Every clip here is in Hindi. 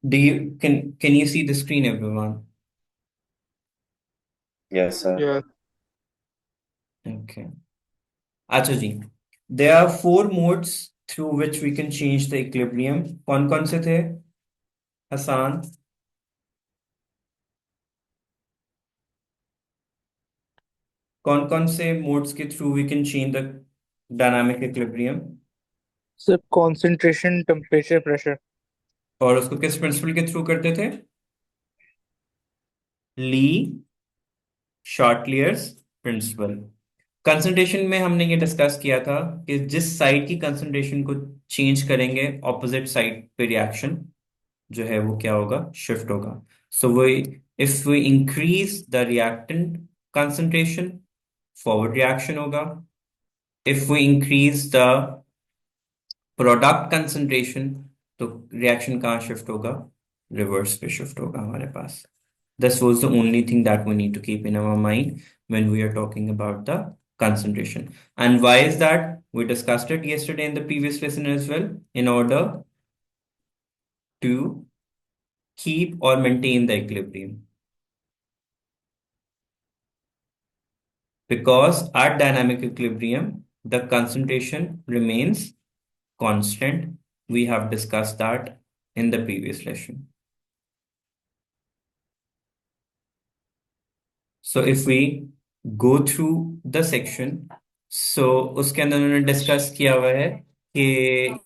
Can you see the screen, everyone? Yes, sir. Yes. Okay. अच्छा जी. There are four modes through which we can change the equilibrium. कौन कौन से थे, हसान? कौन कौन से मोड्स के through we can change the dynamic equilibrium? Sir concentration, temperature, pressure. और उसको किस प्रिंसिपल के थ्रू करते थे? ली शॉर्टलियर्स प्रिंसिपल. कंसंट्रेशन में हमने ये डिस्कस किया था कि जिस साइड की कंसंट्रेशन को चेंज करेंगे ऑपोजिट साइड पे रिएक्शन जो है वो क्या होगा, शिफ्ट होगा. सो वो, if we increase the reactant concentration, forward reaction होगा. If we increase the product concentration, तो रिएक्शन कहाँ शिफ्ट होगा, रिवर्स पे शिफ्ट होगा हमारे पास. This was the only thing that we need to keep in our mind when we are talking about the concentration. And why is that? We discussed it yesterday in the previous lesson as well, in order to keep or maintain the equilibrium. Because at dynamic equilibrium, the concentration remains constant. We have discussed that in the previous lesson. So if we go through the section, so उसके अंदर उन्होंने डिस्कस किया हुआ है कि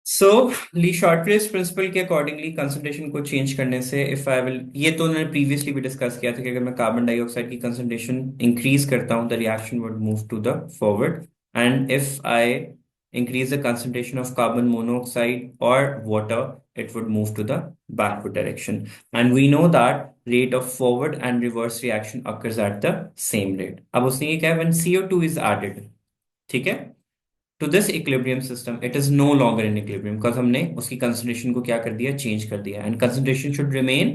सो ली शॉर्टरेज प्रिंसिपल के अकॉर्डिंगली कंसंट्रेशन को चेंज करने से, इफ आई विल, ये तो उन्होंने प्रीवियसली भी डिस्कस किया था कि अगर मैं कार्बन डाइऑक्साइड की कंसंट्रेशन इंक्रीज करता हूं, the reaction would move to the forward. And if I increase the concentration of carbon monoxide or water, it would move to the backward direction. And we know that rate of forward and reverse reaction occurs at the same rate. अब उसने ये क्या है, when CO2 is added, ठीक है, to this equilibrium system, it is no longer in equilibrium because हमने उसकी concentration को क्या कर दिया, चेंज कर दिया. And concentration should remain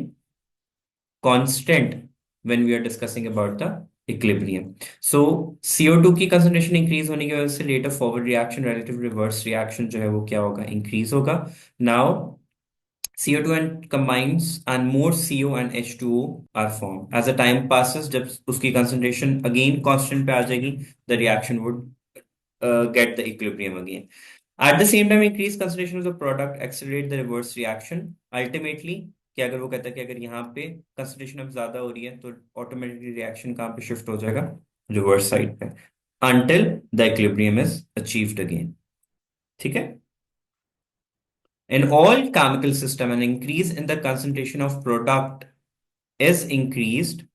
constant when we are discussing about the equilibrium. So CO2 की concentration increase होने की वजह से rate of forward reaction relative reverse reaction जो है वो क्या होगा, increase होगा. Now CO2 and combines and more CO and H2O are formed. As the time passes, जब उसकी concentration again constant पे आ जाएगी, the reaction would get the equilibrium again. At the same time, increased concentration of the product accelerate the reverse reaction. Ultimately, कि अगर वो कहता है कि अगर यहाँ पे concentration अब ज्यादा हो रही है तो ऑटोमेटिकली रिएक्शन कहाँ पे शिफ्ट हो जाएगा, रिवर्स साइड पे, until the equilibrium is achieved again. ठीक है. In all chemical system, an increase in the concentration of product is increased,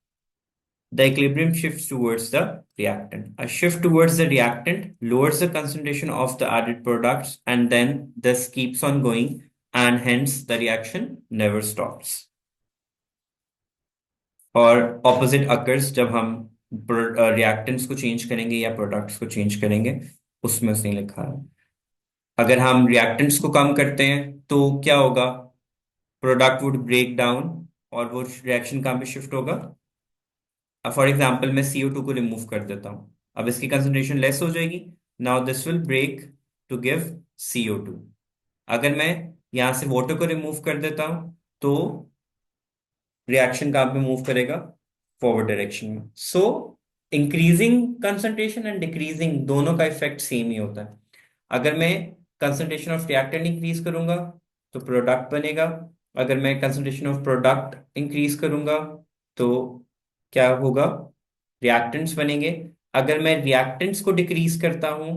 the equilibrium shifts towards the reactant. A shift towards the reactant lowers the concentration of the added products, and then this keeps on going, and hence the reaction never stops. और opposite occurs जब हम reactants को change करेंगे या products को change करेंगे, उसमें उसने लिखा है. अगर हम reactants को कम करते हैं तो क्या होगा, product would break down, और वो reaction कहाँ पे shift होगा. अब फॉर एग्जाम्पल मैं CO2 को रिमूव कर देता हूं, अब इसकी कंसंट्रेशन लेस हो जाएगी. Now this will break to give CO2. अगर मैं यहां से वाटर को रिमूव कर देता हूं तो रिएक्शन कहां पे मूव करेगा, फॉरवर्ड डायरेक्शन में. सो इंक्रीजिंग कंसंट्रेशन एंड डिक्रीजिंग दोनों का इफेक्ट सेम ही होता है. अगर मैं कंसंट्रेशन ऑफ रिएक्टेंट इंक्रीज करूंगा तो प्रोडक्ट बनेगा. अगर मैं कंसंट्रेशन ऑफ प्रोडक्ट इंक्रीज करूंगा तो क्या होगा, रिएक्टेंट्स बनेंगे. अगर मैं रिएक्टेंट्स को डिक्रीज करता हूं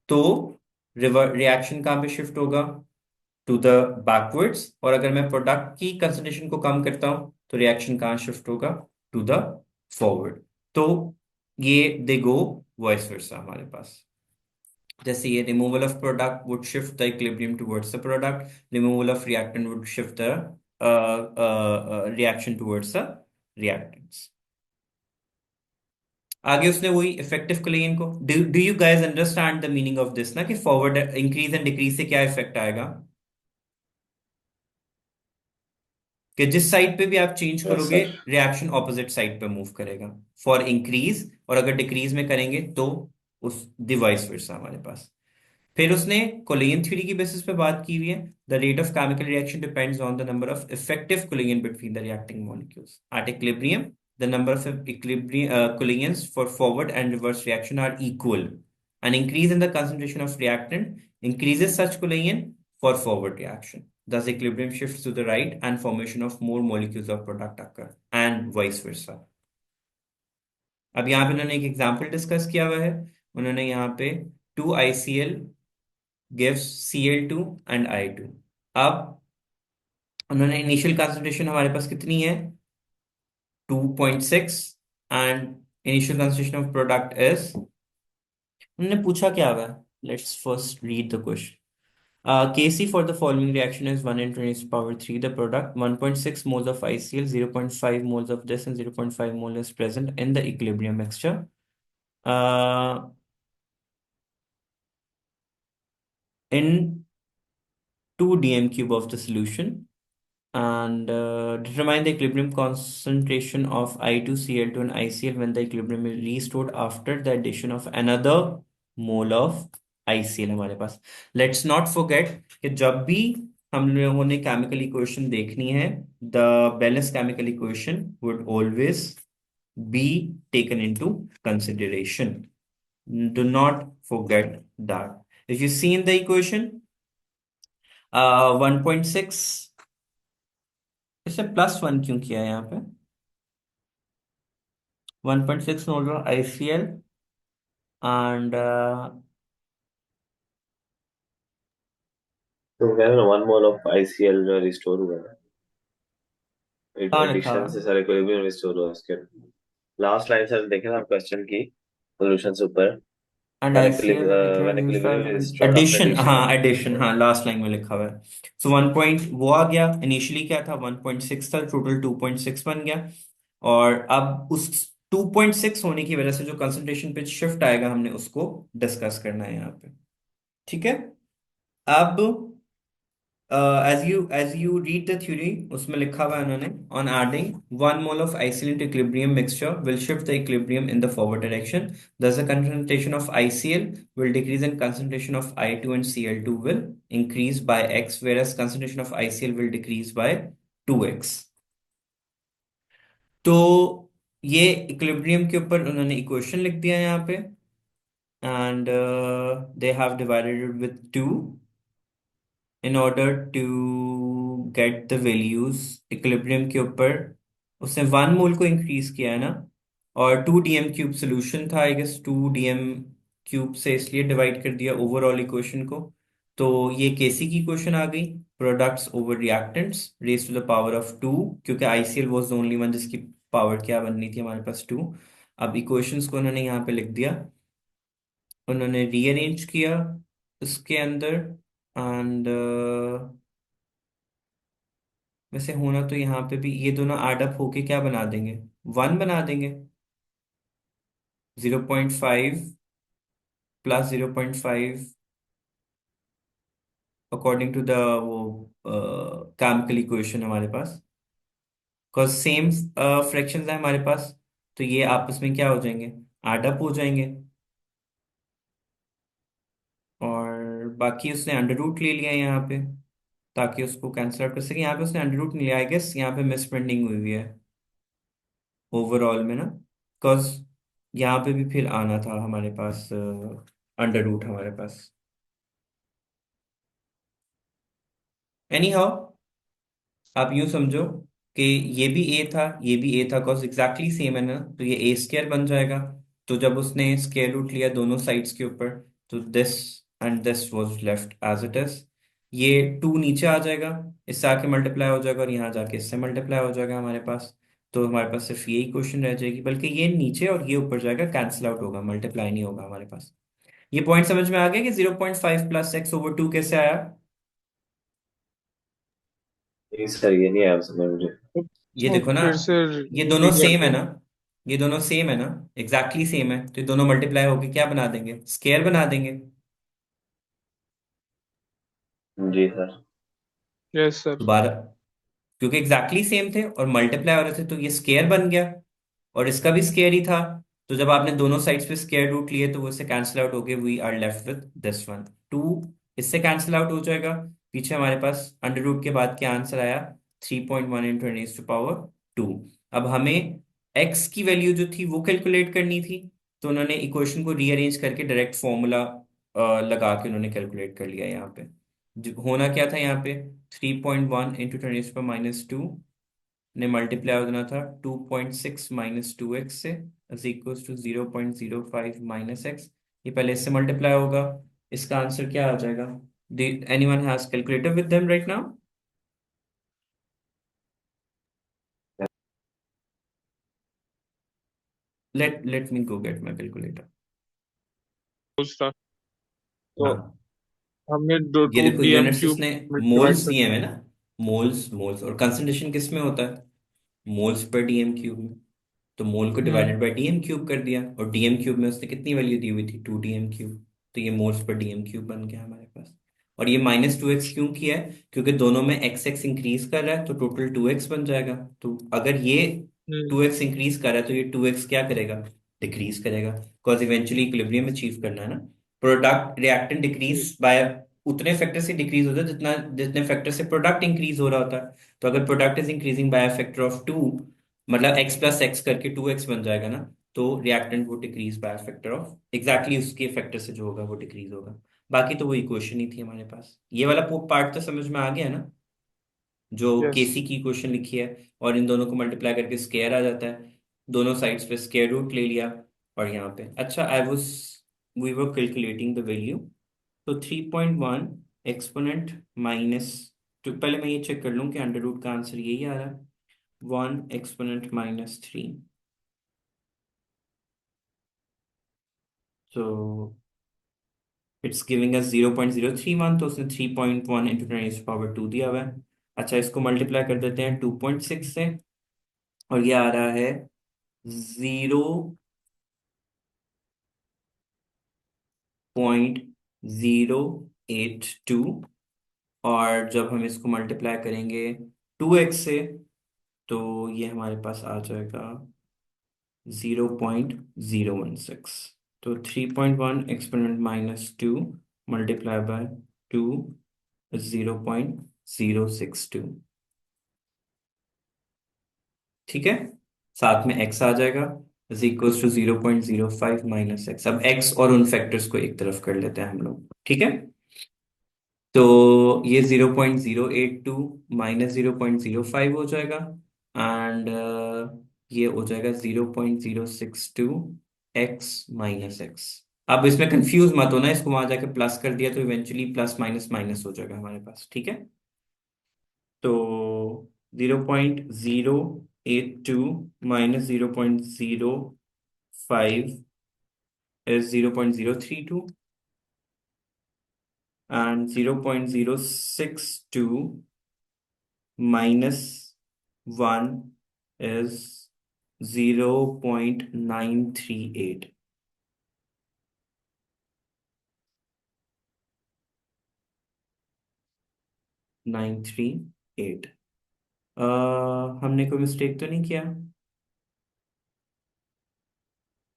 तो रिएक्शन कहां पे शिफ्ट होगा, टू द बैकवर्ड्स. और अगर मैं प्रोडक्ट की कंसंट्रेशन को कम करता हूं तो रिएक्शन कहां शिफ्ट होगा, टू द फॉरवर्ड. तो ये दे गो वॉइस वर्सा हमारे पास. जैसे ये removal of product would shift the equilibrium towards the product, removal of reactant would shift the reaction towards the reactants. आगे उसने वही इफेक्टिव क्लेम को, do you guys understand the meaning of this ना, कि फॉरवर्ड इंक्रीज एंड डिक्रीज से क्या इफेक्ट आएगा, कि जिस साइड पे भी आप चेंज यस करोगे सर। रिएक्शन ऑपोजिट साइड पे मूव करेगा फॉर इंक्रीज, और अगर डिक्रीज में करेंगे तो उस डिवाइस वर्सा हमारे पास। फिर उसने कोलिगन थ्योरी की बेसिस पे बात की हुई है। The rate of chemical reaction depends on the number of effective collision between the reacting molecules at equilibrium. The number of equilibrium collisions for forward and reverse reaction are equal. An increase in the concentration of reactant increases such collision for forward reaction. Thus, equilibrium shifts to the right and formation of more molecules of product occur, and vice versa. अब यहाँ पे उन्होंने एक एग्जाम्पल डिस्कस किया हुआ है। उन्होंने यहाँ पे 2ICl gives Cl2 and I2। अब उन्होंने इनिशियल कंसंट्रेशन हमारे पास कितनी है, 2.6, and initial concentration of product is, उन्होंने पूछा क्या हुआ। Let's first read the question. Kc for the following reaction is 1 into 10 raised to power 3. The product 1.6 moles of ICl, 0.5 moles of this, and 0.5 mole is present in the equilibrium mixture. Uh, in 2 dm cube of the solution, and determine the equilibrium concentration of I2Cl2 and ICl when the equilibrium is restored after the addition of another mole of ICl हमारे पास। लेट्स नॉट फॉरगेट कि जब भी हम लोगों ने केमिकल इक्वेशन देखनी है, the balance chemical equation would always be taken into consideration. Do not forget that. If you see in the equation, 1.6, इसे +1 क्यों किया है यहाँ पे, 1.6 मोल ICl एंड तो कह रहे ना 1 मोल ऑफ ICl जो रिस्टोर हुआ है, कहाँ लिखा एडिशन हुआ से सारे इक्विलिब्रियम रिस्टोर हुआ उसके। लास्ट लाइन सर देखे ना क्वेश्चन की सॉल्यूशन से ऊपर, and when ICl when use equilibrium is restored after addition, addition हाँ ऑफ। एडिशन, हाँ लास्ट लाइन में लिखा हुआ है। सो 1 पॉइंट वो आ गया, इनिशियली क्या था 1.6 था, टोटल 2.6 बन गया। और अब उस 2.6 होने की वजह से जो कंसंट्रेशन पे शिफ्ट आएगा हमने उसको डिस्कस करना है यहाँ पे। ठीक है। अब as you read the theory, उसमें लिखा हुआ है उन्होंने, on adding 1 mole of ICl into equilibrium mixture will shift the equilibrium in the forward direction. Thus, the concentration of ICl will decrease and concentration of I2 and Cl2 will increase by x, whereas concentration of ICl will decrease by 2x. तो ये इक्विलिब्रियम के ऊपर उन्होंने इक्वेशन लिख दिया है यहाँ पे, and they have divided it with 2 in order to get the values। Equilibrium के ऊपर उसने 1 मोल को इंक्रीज किया है ना, और 2 dm³ सोल्यूशन था आई गेस, 2 dm³ से इसलिए डिवाइड कर दिया ओवरऑल इक्वेशन को। तो ये केसी की इक्वेशन आ गई, products over reactants raise to the power of 2, क्योंकि ICl was the only one जिसकी पावर क्या बननी थी हमारे पास 2। अब इक्वेशंस को उन्होंने यहाँ पे लिख दिया, उन्होंने रीअरेंज किया इसके अंदर, एंड वैसे होना तो यहाँ पे भी ये दोनों एड अप होके क्या बना देंगे, 1 बना देंगे। 0.5 प्लस 0.5 अकॉर्डिंग टू द वो केमिकल इक्वेशन हमारे पास, बिकॉज सेम फ्रैक्शंस है हमारे पास, तो ये आपस में क्या हो जाएंगे, एड अप हो जाएंगे। और बाकी उसने अंडर रूट ले लिया है यहाँ पे ताकि उसको कैंसिल आउट कर सके। यहाँ पे उसने अंडर रूट नहीं लिया, आई गेस यहाँ पे मिस प्रिंटिंग हुई हुई है ओवरऑल में ना, बिकॉज यहाँ पे भी फिर आना था हमारे पास अंडर रूट हमारे पास। एनी हाउ, आप यूं समझो कि ये भी ए था, ये भी ए था, कॉज एग्जैक्टली सेम है ना, तो ये ए स्क्वायर बन जाएगा। तो जब उसने स्क्वायर रूट लिया दोनों साइड्स के ऊपर, तो this and this was left as it is. ये 2 नीचे आ जाएगा, इससे आके मल्टीप्लाई हो जाएगा, और यहाँ जाके इससे मल्टीप्लाई हो जाएगा हमारे पास। तो हमारे पास सिर्फ यही क्वेश्चन रह जाएगी, बल्कि ये नीचे और ये ऊपर जाएगा, कैंसिल आउट होगा, मल्टीप्लाई नहीं होगा हमारे पास। ये पॉइंट समझ में आ गया कि 0.5 प्लस एक्स ओवर 2 कैसे आया। नहीं सर, ये नहीं आया समझ मुझे। ये देखो ना, फिर से ये दोनों रिपीट सेम है करते ना, ये दोनों सेम है ना, एग्जैक्टली सेम है, तो ये दोनों मल्टीप्लाई होके क्या बना देंगे, स्केयर बना देंगे। जी सर। Yes sir. दोबारा, क्योंकि एग्जैक्टली सेम थे और मल्टीप्लाई हो रहे थे, तो ये स्केयर बन गया, और इसका भी स्केयर ही था। तो जब आपने दोनों साइड्स पे स्क्वायर रूट लिए तो वो इससे कैंसिल आउट हो गए, we are left with this one. Two इससे कैंसिल आउट हो जाएगा। पीछे हमारे पास अंडर रूट के बाद क्या आंसर आया, 3.1 into ten to power two. अब हमें एक्स की वैल्यू जो थी वो कैलकुलेट करनी थी, तो उन्होंने इक्वेशन को रीअरेंज करके डायरेक्ट फॉर्मूला लगा के उन्होंने कैलकुलेट कर लिया यहाँ पे। होना क्या था यहाँ पे, 3.1 इंटू टेन माइनस टू ने मल्टीप्लाई होना था 2.6 माइनस टू एक्स से, is equal to 0.05 minus x. ये पहले इससे मल्टीप्लाई होगा, इसका आंसर क्या आ जाएगा? Anyone has calculator with them right now? Let me go gate my calculator. Star. तो हाँ, हमने दो ये टू देखो डी एम यूनिट क्यूब उसने में डिवाइड मोल्स कर दिए दिया। हैं ना, मोल्स मोल्स, और कंसंट्रेशन किस में होता है, मोल्स पर डीएम क्यूब में। तो मोल को हम्म डिवाइडेड बाय डीएम क्यूब कर दिया, और डीएम क्यूब में उसने कितनी वैल्यू दी हुई थी, 2 डीएम क्यूब। तो ये मोल्स पर डीएम क्यूब बन गया हमारे पास। और ये माइनस टू एक्स क्यों किया है, क्योंकि दोनों में एक्स एक्स इंक्रीज कर रहा है, तो टोटल 2x बन जाएगा। तो अगर ये हम्म 2x इंक्रीज कर रहा है तो ये 2x क्या करेगा, डिक्रीज करेगा, बिकॉज इवेंचुअली इक्विलिब्रियम अचीव करना है ना। Product reactant hmm decrease by उतने फैक्टर से डिक्रीज होता है जितना जितने फैक्टर से प्रोडक्ट इंक्रीज हो रहा होता है। तो अगर product is increasing by factor of two, मतलब x प्लस एक्स करके 2x बन जाएगा ना, तो रिएक्टेंट वो decrease by factor of exactly उसके फैक्टर से जो होगा वो डिक्रीज होगा। बाकी तो वो इक्वेशन ही थी हमारे पास। ये वाला पार्ट तो समझ में आ गया ना, जो यस। केसी की इक्वेशन लिखी है, और इन दोनों को मल्टीप्लाई करके स्क्वायर आ जाता है, दोनों साइड्स पे स्क्वायर रूट ले लिया। और यहाँ पे अच्छा, I was we were calculating the value. तो 3.1 एक्सपोनेंट माइनस, तो पहले मैं ये चेक कर लूँ कि अंडर रूट का आंसर यही आ रहा है, 1 एक्सपोनेंट माइनस 3। तो इट्स गिविंग अस 0.031, तो उसने 3.1 इंटू टेन पावर टू दिया हुआ है। अच्छा, इसको मल्टीप्लाई कर देते हैं 2.6 से, और ये आ रहा है 0.082। और जब हम इसको मल्टीप्लाई करेंगे 2x से, तो ये हमारे पास आ जाएगा 0.016। तो 3.1 exponent minus two multiply by two, 0.062। ठीक है, साथ में x आ जाएगा, is equals to 0.05 minus x. अब x और उन फैक्टर्स को एक तरफ कर लेते हैं हम लोग, ठीक है। तो ये 0.082 माइनस 0.05 हो जाएगा, एंड ये हो जाएगा 0.062 एक्स माइनस एक्स। अब इसमें कंफ्यूज मत होना, इसको वहां जाके प्लस कर दिया तो इवेंचुअली प्लस माइनस माइनस हो जाएगा हमारे पास, ठीक है। तो 0.082 minus 0.05 is 0.032, and 0.062 minus 1 is 0.938। 938। हमने कोई मिस्टेक तो नहीं किया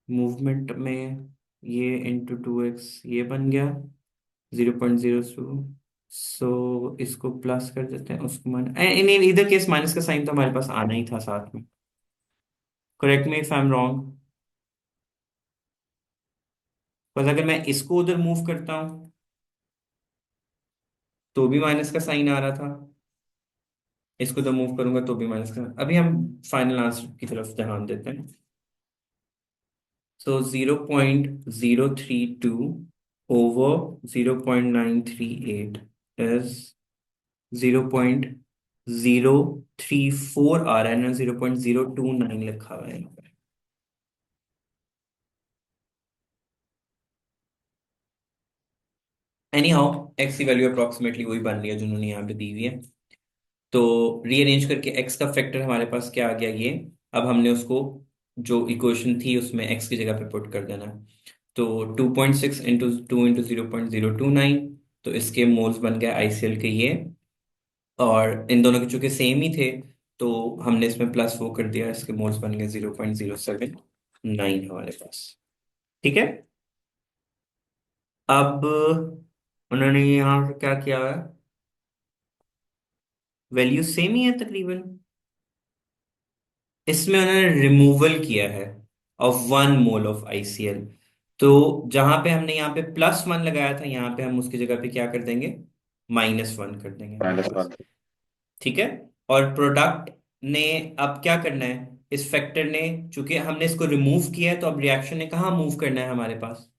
मूवमेंट में? ये इंटू 2x ये बन गया 0.02। सो इसको प्लस कर देते हैं, उसको इन इधर केस माइनस का साइन तो हमारे पास आना ही था साथ में। Correct me if I am wrong, बस अगर मैं इसको उधर मूव करता हूँ तो भी माइनस का साइन आ रहा था, इसको तो मूव करूंगा तो भी माइनस का। अभी हम फाइनल आंसर की तरफ ध्यान देते हैं। सो 0.032 ओवर 0.938 इज 0.034 आ रहा है ना, 0.029 लिखा हुआ है यहाँ पे। एनी हाउ, एक्स की वैल्यू अप्रोक्सीमेटली वही बन रही है जो उन्होंने यहाँ पे दी हुई है। तो रीअरेंज करके एक्स का फैक्टर हमारे पास क्या आ गया, ये। अब हमने उसको जो इक्वेशन थी उसमें एक्स की जगह पे पुट कर देना है। तो 2.6 इंटू टू इंटू 0.029, तो इसके मोल्स बन गए आईसीएल के ये। और इन दोनों के चूंकि सेम ही थे, तो हमने इसमें प्लस वो कर दिया, इसके मोल्स बन गए 0.07। 9 हमारे पास। ठीक है। अब उन्होंने यहाँ पे क्या किया है, वैल्यू सेम ही है तकरीबन। इसमें उन्होंने रिमूवल किया है ऑफ 1 मोल ऑफ ICl। तो जहां पे हमने यहाँ पे +1 लगाया था, यहाँ पे हम उसकी जगह पे क्या कर देंगे, -1 कर देंगे हमारे पास। -1। ठीक है। और प्रोडक्ट ने अब क्या करना है, इस फैक्टर ने, चूंकि हमने इसको रिमूव किया है, तो अब रिएक्शन ने कहाँ मूव करना है हमारे पास,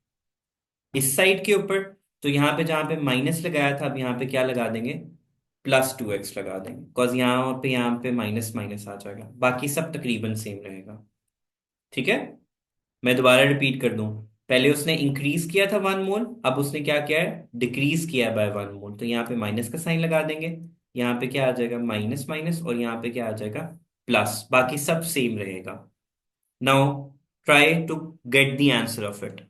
इस साइड के ऊपर। तो यहाँ पे जहाँ पे माइनस लगाया था, अब यहाँ पे क्या लगा देंगे, +2x लगा देंगे, बिकॉज यहाँ पे माइनस माइनस आ जाएगा, बाकी सब तकरीबन सेम रहेगा। ठीक है। मैं दोबारा रिपीट कर दूं, पहले उसने इंक्रीज किया था 1 मोल, अब उसने क्या किया है, डिक्रीज किया है बाय 1 मोल, तो यहाँ पे माइनस का साइन लगा देंगे। यहाँ पे क्या आ जाएगा, माइनस माइनस, और यहाँ पे क्या आ जाएगा, प्लस, बाकी सब सेम रहेगा। Now try to get the answer of it.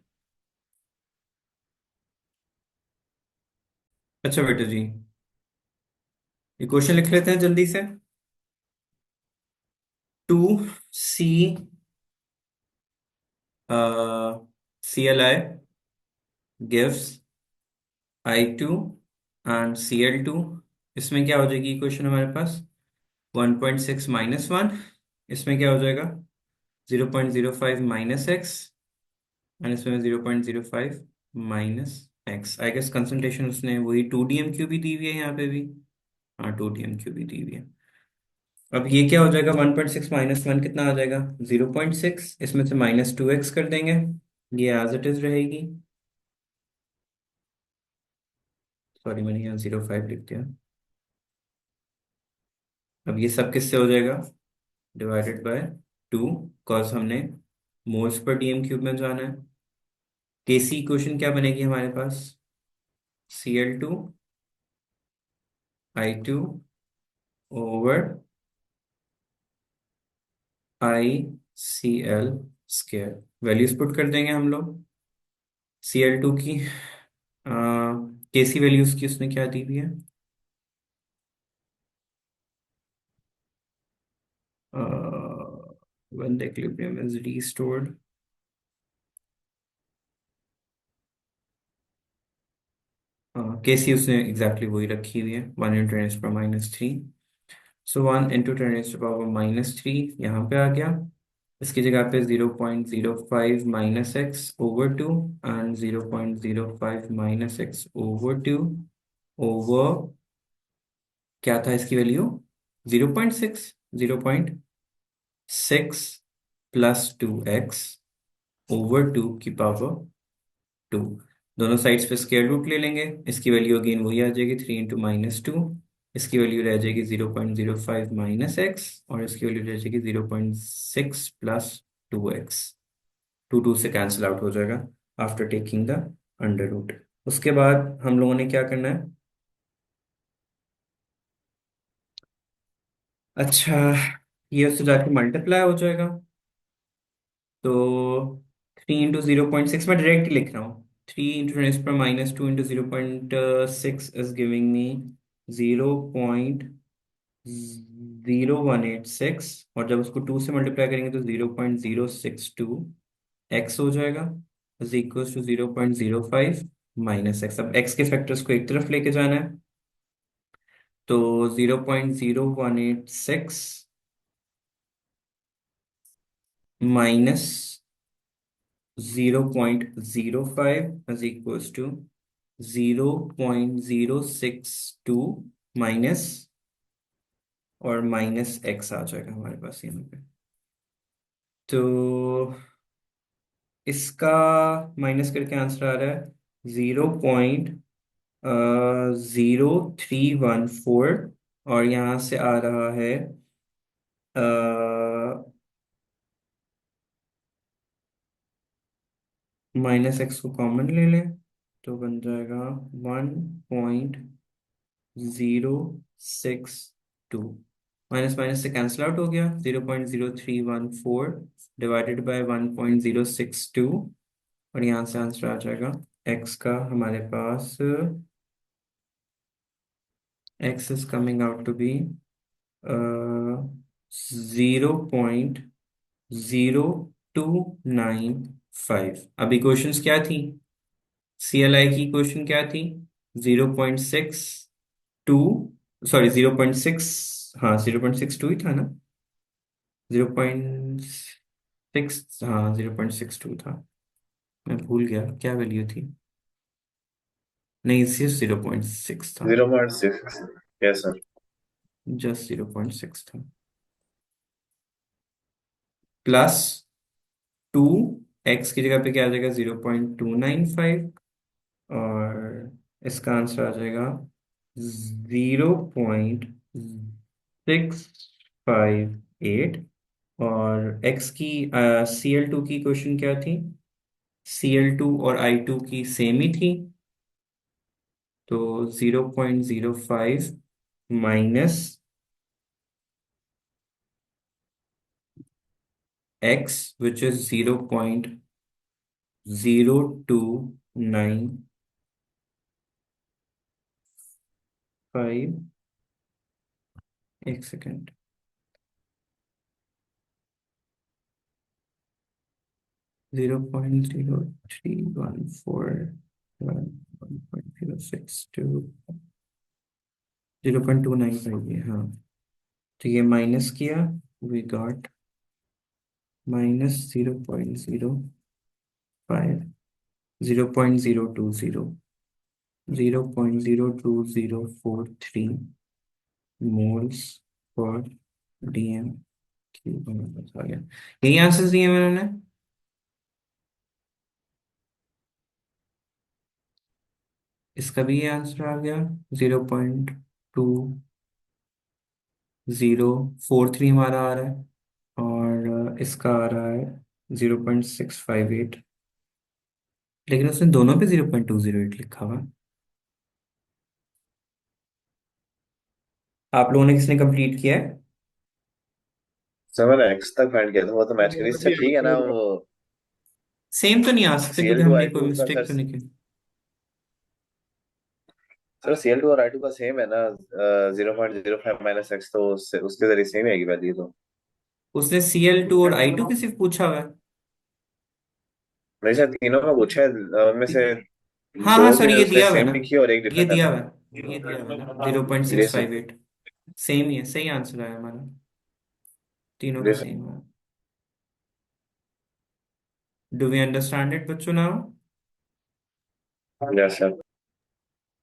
अच्छा बेटा जी, ये क्वेश्चन लिख लेते हैं जल्दी से। 2C CLI gives I2 and Cl2। इसमें क्या हो जाएगी क्वेश्चन हमारे पास, 1.6 -1, इसमें क्या हो जाएगा, 0.05 -x, एंड इसमें 0.05 -x। आई गेस कंसंट्रेशन उसने वही 2 DMQ भी दी हुई है यहाँ पे भी। हाँ, 2 DMQ भी दी हुई है। अब ये क्या हो जाएगा, 1.6 -1 कितना आ जाएगा, 0.6, इसमें से -2x कर देंगे, ये एज इट इज रहेगी। सॉरी, मैंने यहाँ 0.5 लिख दिया। अब ये सब किससे हो जाएगा, डिवाइडेड बाय 2, कॉज हमने मोल्स पर DM³ में जाना है। केसी इक्वेशन क्या बनेगी हमारे पास, Cl2 I2 over ICl²। Values put कर देंगे हम लोग Cl2 की। केसी वैल्यूज की उसने क्या दी हुई है, when the equilibrium is restored। केसी उसने एग्जैक्टली वही रखी हुई है, 1 × 10⁻³ सो 1 × 10⁻³ यहाँ पे आ गया। इसकी जगह पे 0.05 -x/2 एंड 0.05 -x/2 ओवर, क्या था इसकी वैल्यू, 0.6, 0.6 +2x/2 दोनों साइड्स पे स्क्वायर रूट ले लेंगे, इसकी वैल्यू अगेन वही आ जाएगी, 3 × -2। इसकी वैल्यू रह जाएगी 0.05 -x, और इसकी वैल्यू रह जाएगी 0.6 +2x। 2 से कैंसिल आउट हो जाएगा after taking the under root. उसके बाद हम लोगों ने क्या करना है, अच्छा, ये उससे जाके मल्टीप्लाई हो जाएगा। तो 3 × 0.6, मैं डायरेक्ट ही लिख रहा हूँ, 3 × 10⁻²⁰ इज गिविंग मी 0.0186, और जब उसको 2 से मल्टीप्लाई करेंगे तो 0.062x हो जाएगा, इज इक्वल टू 0.05 -x। अब x के फैक्टर्स को एक तरफ लेके जाना है, तो 0.0186 minus 0.05 is equal to 0.062 minus, और -x आ जाएगा हमारे पास यहाँ पे। तो इसका माइनस करके आंसर आ रहा है 0.0314, और यहाँ से आ रहा है -x को कॉमन ले लें, तो बन जाएगा 1.062, माइनस माइनस से कैंसिल आउट हो गया, 0.0314 डिवाइडेड बाय 1.062, और यहाँ से आंसर आ जाएगा x का हमारे पास, x is coming out to be 0.02 295। अभी क्वेश्चंस क्या थी? CLI की क्वेश्चन क्या थी? 0.62, सॉरी 0.6, हाँ 0.62 ही था ना? 0.6, हाँ 0.62 था। मैं भूल गया क्या वैल्यू थी। नहीं, सिर्फ 0.6 था। 0.6। Yes sir. जस्ट 0.6 था। प्लस 2, एक्स की जगह पे क्या आ जाएगा? 0.295। और इसका आंसर आ जाएगा 0.658। और एक्स की, CL2 की क्वेश्चन क्या थी? CL2 और I2 की सेम ही थी। तो 0.05 माइनस एक्स विच इज 0.0295। एक सेकेंड। 0.03141.062, 0.295 ये, हाँ। तो ये माइनस किया, we got minus 0.05, 0.020, 0.02043 moles per DM cube. आ गया। यही आंसर दिए मैंने। इसका भी ये आंसर आ गया। 0.2043 हमारा आ रहा है। और इसका आ रहा है 0.658। लेकिन उसने दोनों पे 0.208 लिखा हुआ। आप लोगों ने किसने कंप्लीट किया है? सर मैंने एक्स तक फाइंड किया था, वो तो मैच करी मेरा सर, भी ठीक है ऐसा ना हो रहा वो। सेम तो नहीं आ सकते सी क्योंकि एल टू हमने आई कोई टू का मिस्टेक सर। तो नहीं की। सर CL2 और I2 का सेम है ना। 0.05 - x, तो उसके जरिए सेम आएगी वैल्यू तो। उसने CL2 और I2 की सिर्फ पूछा हुआ है। नहीं सर, तीनों में पूछा है, उनमें से हाँ हाँ दो सर, की ये उसने दिया हुआ है सेम ना। लिखी है और एक ये डिफरेंट दिया है। हुआ है, ये दिया हुआ है ना, जीरो पॉइंट जी six sir. Five eight same ही है, सही आंसर आया हमारा। तीनों का जी सर। सेम है। डू वी अंडरस्टैंड इट बच्चों नाउ? Yes sir.